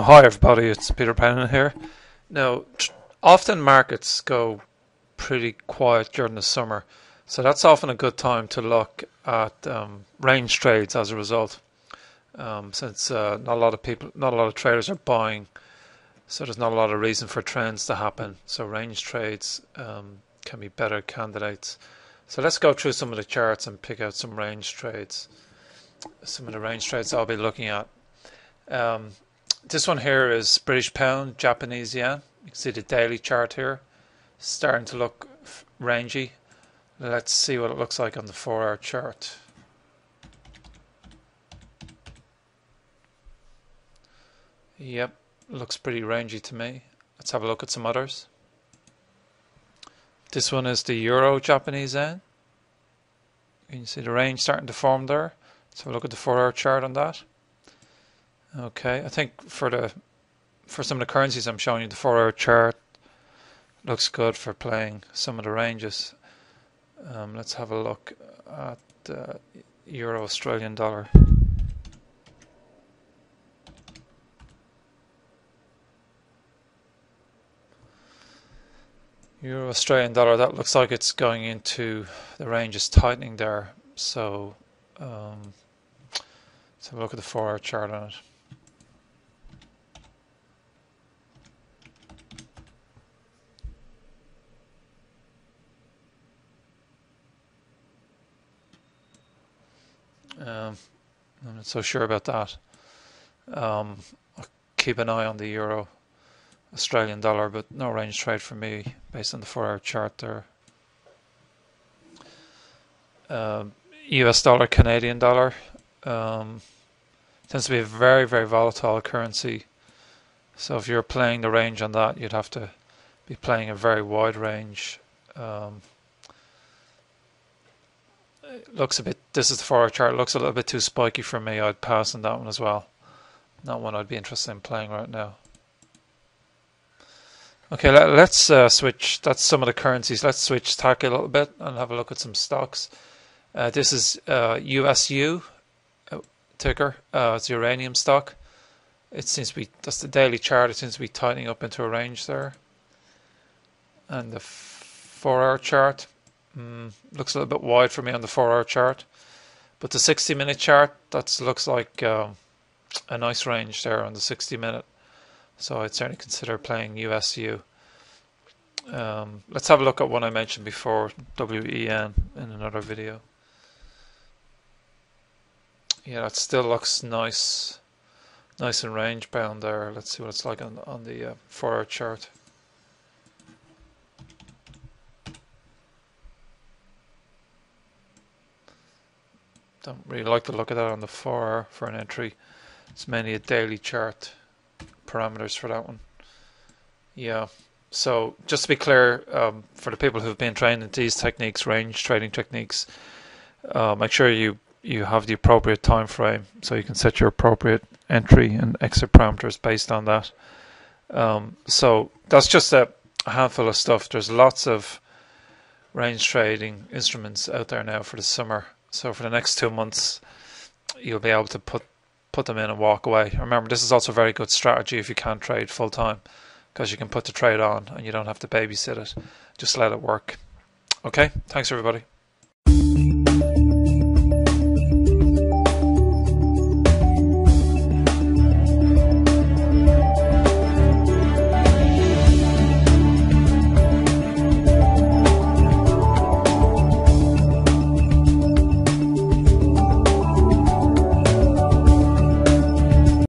Hi everybody, it's Peter Pennon here. Now, often markets go pretty quiet during the summer, so that's often a good time to look at range trades as a result. Since not a lot of people, not a lot of traders are buying, so there's not a lot of reason for trends to happen. So range trades can be better candidates. So let's go through some of the charts and pick out some range trades. Some of the range trades I'll be looking at. This one here is British pound, Japanese yen. You can see the daily chart here starting to look rangy. Let's see what it looks like on the 4-hour chart. Yep, looks pretty rangy to me. Let's have a look at some others. This one is the euro Japanese yen. You can see the range starting to form there. Let's have a look at the 4-hour chart on that. Okay, I think for some of the currencies I'm showing you, the 4-hour chart looks good for playing some of the ranges. Let's have a look at Euro Australian dollar. Euro Australian dollar, that looks like it's going into the range is tightening there. So let's have a look at the 4-hour chart on it. I'm not so sure about that. I'll keep an eye on the euro Australian dollar, but no range trade for me based on the 4-hour chart there. US dollar, Canadian dollar tends to be a very, very volatile currency. So if you're playing the range on that, you'd have to be playing a very wide range. Looks a bit, this is the 4-hour chart, looks a little bit too spiky for me. I'd pass on that one as well. Not one I'd be interested in playing right now. Okay, let's switch. That's some of the currencies. Let's switch tack a little bit and have a look at some stocks. This is USU ticker. It's the uranium stock. It seems to be, that's the daily chart. It seems to be tightening up into a range there. And the 4-hour chart. Looks a little bit wide for me on the 4-hour chart, but the 60-minute chart, that looks like a nice range there on the 60-minute. So I'd certainly consider playing USU. Let's have a look at one I mentioned before, WEN, in another video. Yeah, that still looks nice and range bound there. Let's see what it's like on the 4-hour chart. Don't really like the look of that on the 4-hour for an entry. It's mainly a daily chart parameters for that one. Yeah, so just to be clear, for the people who've been trained in these techniques, range trading techniques, make sure you have the appropriate time frame so you can set your appropriate entry and exit parameters based on that. So that's just a handful of stuff. There's lots of range trading instruments out there now for the summer. So for the next 2 months, you'll be able to put them in and walk away. Remember, this is also a very good strategy if you can't trade full time, because you can put the trade on and you don't have to babysit it. Just let it work. Okay, thanks everybody.